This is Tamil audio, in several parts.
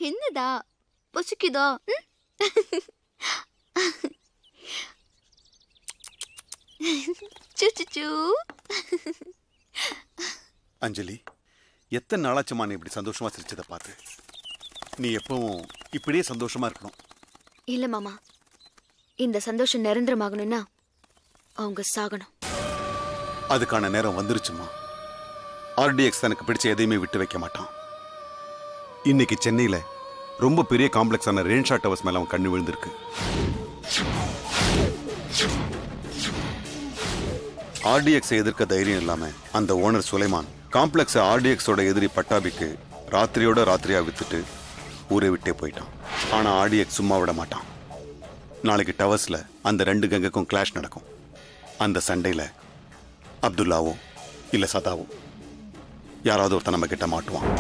என்னடா பசிக்குதா? அஞ்சலி, எத்தனை நாளாச்சுமா நீ இப்படி சந்தோஷமா சிரிச்சதை பார்த்து? நீ எப்பவும் இப்படியே சந்தோஷமா இருக்கணும். இல்ல மாமா, இந்த சந்தோஷம் நிரந்தரமாகணும்னா அவங்க சாகணும். அதுக்கான நேரம் வந்துருச்சுமா. ஆர்டிஎக்ஸ் தனக்கு பிடிச்ச எதையுமே விட்டு வைக்க மாட்டான். இன்னைக்கு சென்னையில ரொம்ப பெரிய காம்ப்ளெக்ஸான ரெயின்ஷா டவர்ஸ் மேல அவன் கண்ணு விழுந்திருக்கு. ஆர்டிஎக்ஸை எதிர்க்க தைரியம் இல்லாம அந்த ஓனர் சுலைமான் காம்ப்ளெக்ஸ் ஆர்டிஎக்ஸோட எதிரி பட்டாபிக்கு ராத்திரியோட ராத்திரியா வித்துட்டு ஊரை விட்டே போயிட்டான். ஆனா ஆர்டிஎக்ஸ் சும்மா விட மாட்டான். நாளைக்கு டவர்ஸ்ல அந்த 2 கங்குக்கும் கிளாஷ் நடக்கும். அந்த சண்டையில அப்துல்லாவோ இல்ல சதாவோ யாராவது ஒருத்தர் நம்ம கிட்ட மாட்டுவான்.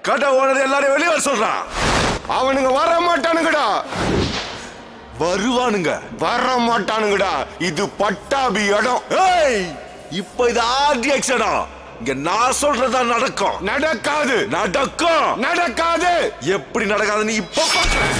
கடை ஓனர் எல்லாரும் வெளியே வர சொல்றான். அவனுங்க வர மாட்டானுங்கடா. வருவானுங்க, வர மாட்டானுங்கடா. இது பட்டாபி இடம். இப்ப இது ஆர்டிஎக்ஸ் இடம். இங்க நான் சொல்றதா நடக்கும். நடக்காது. நடக்கும். நடக்காது. எப்படி நடக்காதுன்னு இப்ப பாக்குறேன்.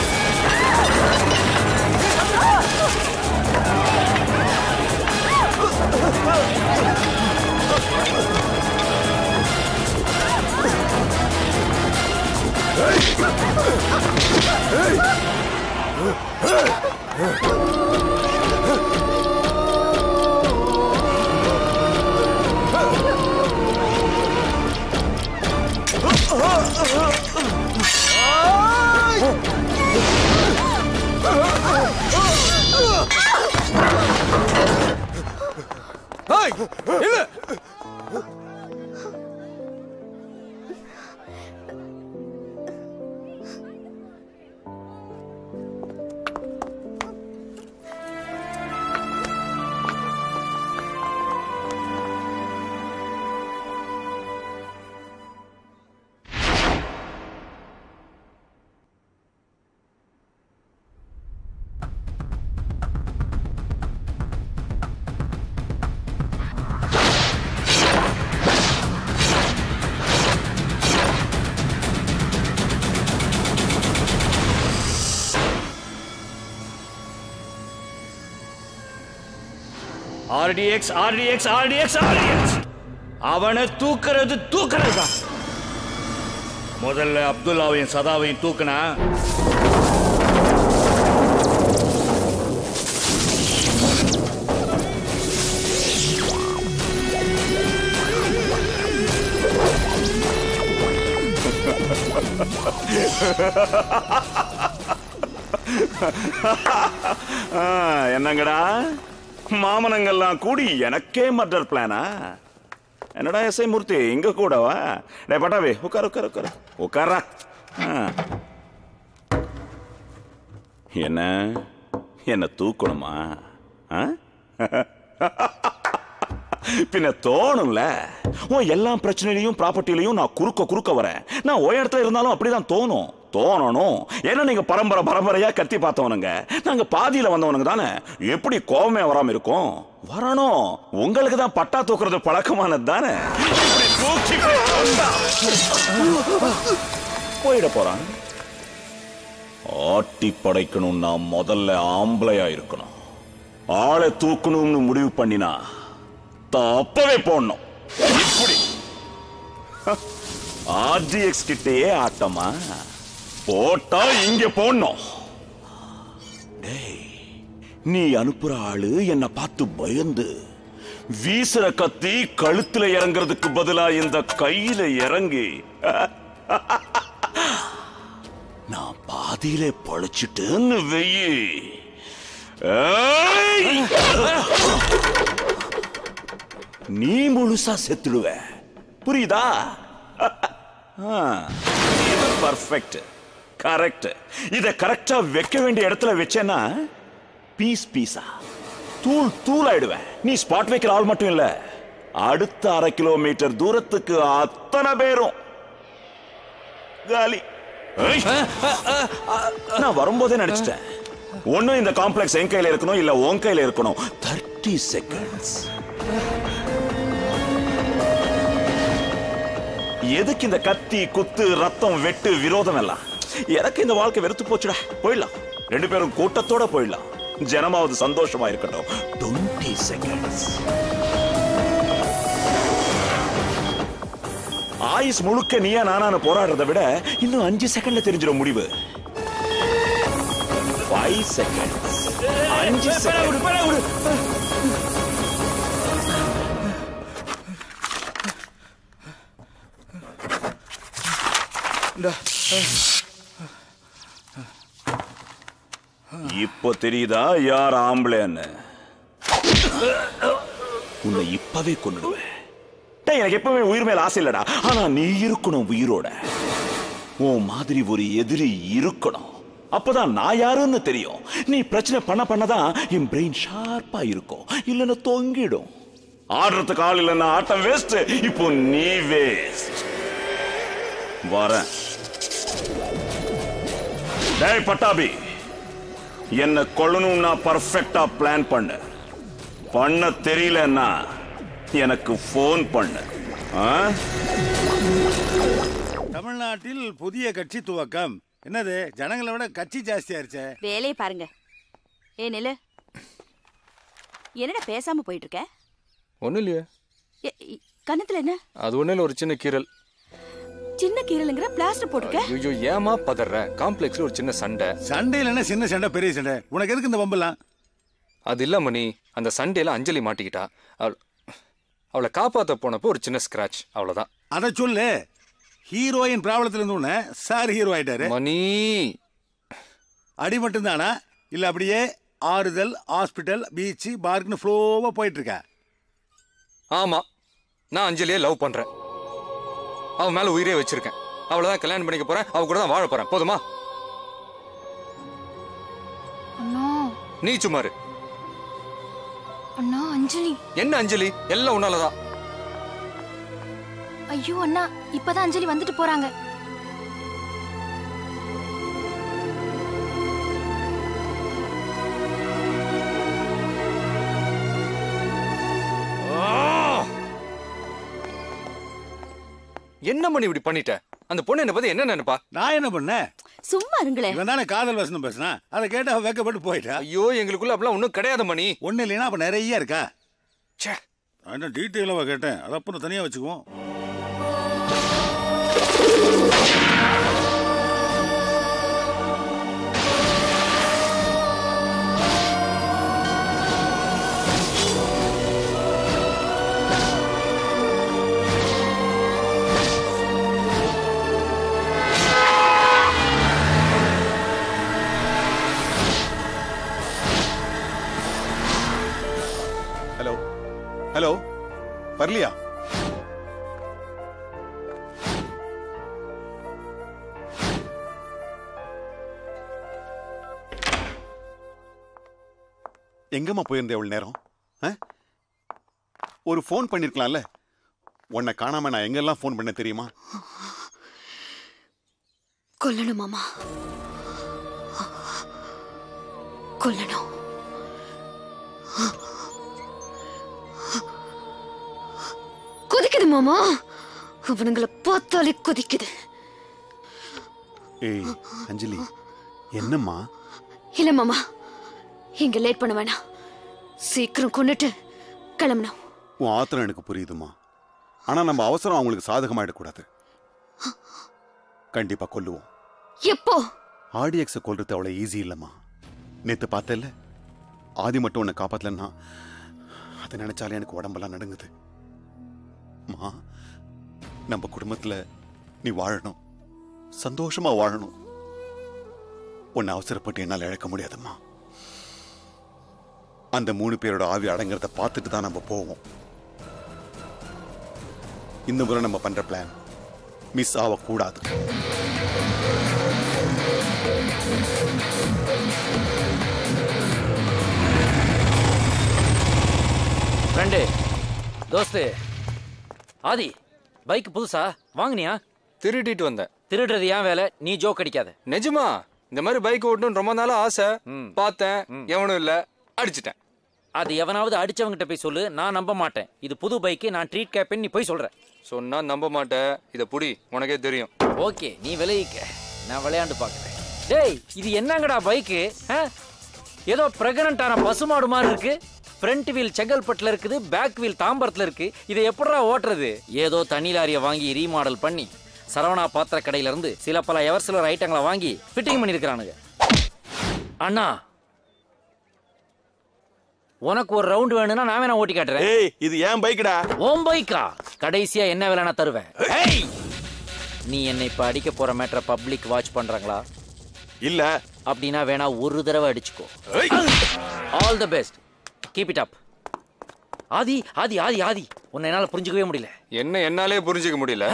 ஆர்டிஎக்ஸ் ஆர்டிஎக்ஸ் ஆர்டிஎக்ஸ் ஆர்டிஎக்ஸ் அவனை தூக்குறது தூக்குறதுதான். முதல்ல அப்துல்லாவையும் சதாவையும் தூக்குனா என்னங்கடா மாமனங்கள்லாம் கூடி எனக்கே மர்டர் பிளானா? என்னடா எஸ்ஐ மூர்த்தி இங்க கூடவா? டே பட்டாவே உட்கார உட்கார உட்கார உட்காரா. என்ன என்ன தூக்கணுமா? பின்ன தோணும்ல. உன் எல்லா பிரச்சனையிலையும் ப்ராப்பர்ட்டிலையும் நான் குறுக்க வரேன். நான் ஒரு இடத்துல இருந்தாலும் அப்படிதான் தோணணும். ஏன்னா நீங்க பரம்பரையா கத்தி பார்த்தவனுங்க, நாங்க பாதியில வந்தவனுங்க தானே. எப்படி கோபமே வராம இருக்கும்? வரணும். உங்களுக்கு தான் பட்டா தூக்குறது பழக்கமானது தானே. போயிட போறான். ஆட்டி படைக்கணும்னா முதல்ல ஆம்பளையா இருக்கணும். ஆளை தூக்கணும்னு முடிவு பண்ணினா அப்பவே போடணும். இப்படி ஆர்டிஎக்ஸ் கிட்டே ஆட்டமா போட்டா இங்க போடணும். நீ அனுப்புற ஆளு என்ன பார்த்து பயந்து வீசுற கத்தி கழுத்துல இறங்குறதுக்கு பதிலா இந்த கையில இறங்கி நான் பாதியிலே பழிச்சிட்டேன்னு வெயி. நீ முழுசா செத்துடுவ. புரியுதா? இது பர்ஃபெக்ட், கரெக்ட். இத கரெக்டா வைக்க வேண்டிய இடத்துல வச்சேன்னா பீஸ் பீஸா தூள் தூள் ஆயிடுவேன். நீ ஸ்பாட் வைக்கிற ஆள் மட்டும் இல்ல, அடுத்த 1/2 கிலோமீட்டர் தூரத்துக்கு அத்தனை பேரும் காலி. நான் வரும்போதே நினைச்சிட்டேன், ஒன்னும் இந்த காம்ப்ளெக்ஸ் என் கையில இருக்கணும், இல்ல உன் கையில இருக்கணும். 30 seconds. எதுக்கு இந்த கத்தி குத்து ரத்தம் வெட்டு விரோதம் எல்லாம்? எனக்கு இந்த வாழ்க்கை வெறுத்து போச்சுடா. போயிடலாம், 2 பேரும் கூட்டத்தோட போயிடலாம். ஜனமாவது சந்தோஷமா இருக்கட்டும். 20 seconds. ஆயுஸ் முழுக்க நீயா நானான போராடுறத விட இன்னும் 5 செகண்ட்ல தெரிஞ்சிடும் முடிவு. 5 seconds. 5 seconds. இப்போ தெரியுதா யார் ஆம்பளைன்னு? உன்னை இப்பவே கொன்னுடுவேன். எனக்கு எப்பவுமே உயிர் மேல ஆசை இல்லடா, ஆனா நீ இருக்கணும் உயிரோட. உன் மாதிரி ஒரு எதிரி இருக்கணும், அப்பதான் நான் யாருன்னு தெரியும். நீ பிரச்சனை பண்ணதான் என் பிரெயின் ஷார்ப்பா இருக்கும், இல்லைன்னா தொங்கிடும். ஆடுறதுக்கு ஆள் இல்லைன்னா ஆட்டம் வேஸ்ட். இப்போ நீ வேஸ்ட். வரேன். டேய் பட்டாபி, என்ன கொல்லணும்னா பர்ஃபெக்டா பிளான் பண்ண தெரியலன்னா எனக்கு போன் பண்ணு. தமிழ்நாட்டில் புதிய கட்சி துவக்கம். என்னது, ஜனங்களை விட கட்சி ஜாஸ்தியாயிருச்சே. வேலையை பாருங்க. ஏ நிலு, என்னடா பேசாம போயிட்டு இருக்க? ஒன்னும் இல்லையே. கன்னத்துல என்ன? அது ஒண்ணு இல்ல, ஒரு சின்ன கீரல். சின்ன கீரலுங்கிற பிளாஸ்டர் போட்டுக்க. ஐயோ ஏமா பதற? காம்ப்ளெக்ஸ்ல ஒரு சின்ன சண்டை. சண்டையில என்ன சின்ன சண்டை பெரிய சண்டை? உனக்கு எதுக்கு இந்த வம்பெல்லாம்? அது இல்ல மணி, அந்த சண்டையில அஞ்சலி மாட்டிக்கிட்டா. அவளை காப்பாத்த போனப்போ ஒரு சின்ன ஸ்கிராட்ச், அவ்வளவுதான். அத சொல்லு. ஹீரோயின் பிராபலத்துல இருந்தோன்னு சார் ஹீரோ ஆயிட்டாரு. மணி அடி மட்டும் தானா இல்ல அப்படியே ஆறுதல், ஹாஸ்பிட்டல், பீச், பார்க்னு ஃப்ளோவா போயிட்டு இருக்க? ஆமா, நான் அஞ்சலியை லவ் பண்றேன். அவன் மேல உயிரே வச்சிருக்கேன். அவளதான் கல்யாணம் பண்ணிக்க போறேன், அவ கூட தான் வாழ போறேன். போதுமா? நீ சும்மாரு. அண்ணா அஞ்சலி. என்ன அஞ்சலி? எல்லாம் உன்னாலதான். ஐயோ அண்ணா, இப்பதான் அஞ்சலி வந்துட்டு போறாங்க. என்ன மணி இப்படி பண்ணிட்ட? அந்த பொண்ணு என்ன பத்தி என்ன நினைப்பா? நான் என்ன பண்ணேன்? சும்மா இருங்களே. இவன் தானே காதல் வசனம் பேசினா, அதை கேட்டு அவ வெக்கப்பட்டு போயிட்டா. ஐயோ, எங்களுக்குள்ள அப்படிலாம் ஒன்றும் கிடையாது மணி. ஒண்ணு இல்லைன்னா அப்ப நிறைய இருக்கா? ச்சே, நான் டீட்டெயிலாக கேட்டேன், அதை அப்புறம் தனியா வச்சுக்குவோம். ஹலோ, வரலையா? எங்கம்மா போயிருந்தே எவ்வளவு நேரம்? ஒரு போன் பண்ணிருக்கலாம்ல. உன்னை காணாம நான் எங்கெல்லாம் போன் பண்ண தெரியுமா? கொல்லணும் மாமா, கொல்லணும். கொதிக்குது மாமா, அவனுங்களை பார்த்தாலே கொதிக்குது. ஏய் அஞ்சலி, என்னம்மா? இல்ல மாமா, இங்க லேட் பண்ண வேணாம். சீக்கிரம் கொண்டுட்டு கிளம்பணும். உன் ஆத்திரம் எனக்கு புரியுதுமா, ஆனா நம்ம அவசரம் அவங்களுக்கு சாதகமாயிடக்கூடாது. கண்டிப்பா கொல்லுவோம். எப்போ? ஆர்டிஎக்ஸை கொல்றது அவ்வளவு ஈஸி இல்லம்மா. நேத்து பார்த்தல, ஆதி மட்டும் உன்னை காப்பாத்தலன்னா அதை நினைச்சாலே எனக்கு உடம்பெல்லாம் நடுங்குது. மா, நம்ம குடும்பத்துல நீ வாழணும், சந்தோஷமா வாழணும். உன்னை அவசரப்பட்டு என்னால் இழக்க முடியாதும்மா. அந்த 3 பேரோட ஆவி அடங்கிறத பார்த்துட்டு தான் நம்ம போவோம். இந்த முறை நம்ம பண்ற பிளான் மிஸ் ஆகக்கூடாது. ஃப்ரெண்டு, தோஸ்து, ஆதி, பைக் புதுசா வாங்கினியா? திருடிட்டு வந்தேன். திருடுறது ஏன் வேலை? நீ ஜோக் அடிக்காத. நிஜமா இந்த மாதிரி பைக் ஓட்டணும்னு ரொம்ப நாளா ஆசை. பார்த்தேன், எவனும் இல்ல, அடிச்சிட்டேன். அது எவனாவது அடிச்சவங்கிட்ட போய் சொல்லு, நான் நம்ப மாட்டேன். இது புது பைக்கு, நான் ட்ரீட் கேப்பேன், நீ போய் சொல்ற. சொன்னா நம்ப மாட்டேன். இத புடி, உனக்கே தெரியும். ஓகே, நீ விளையிக்க, நான் விளையாண்டு பாக்குறேன். டேய், இது என்னங்கடா பைக்கு? ஏதோ பிரெக்னன்ட் ஆன பசுமாடு மாதிரி இருக்கு. ஃப்ரண்ட் வீல் செங்கல்பட்டுல இருக்குது, பேக் வீல் தாம்பரத்துல இருக்கு. இதை எப்படா ஓட்டுறது? ஏதோ தனி லாரியை வாங்கி ரீமாடல் பண்ணி சரவணா பாத்திர கடையில இருந்து சில பல எவர்சிலர் ஐட்டங்களை வாங்கி ஃபிட்டிங் பண்ணிருக்கானுங்க. அண்ணா, உனக்கு ஒரு ரவுண்ட் வேணும்னா நான் வேணா ஓட்டி காட்டுறேன். ஏய், இது ஏன் பைக்குடா? ஓம் பைக்கா? கடைசியா என்ன வேலைனா தருவேன். ஏய், நீ என்னை இப்ப அடிக்க போற மேட்டரை பப்ளிக் வாட்ச் பண்றாங்களா? இல்ல. அப்படின்னா வேணா ஒரு தடவை அடிச்சுக்கோ. All the best, keep it up. Aadhi Aadhi Aadhi Aadhi, உன்னை என்னால புரிஞ்சுக்கவே முடியல. என்ன என்னாலே புரிஞ்சுக்க முடியல?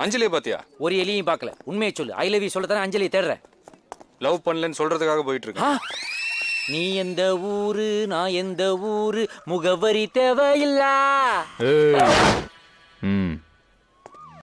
அஞ்சலியை பாத்தியா? ஒரு எலியும் பார்க்கல. உண்மையை சொல்லு. ஐ லவ் யூ சொல்ல தானே அஞ்சலியை தேடுற. லவ் பண்ணலன்னு சொல்றதுக்காக போயிட்டு இருக்கேன். நீ எந்த ஊரு, நான் எந்த ஊரு, முகவரி தேவையில்ல.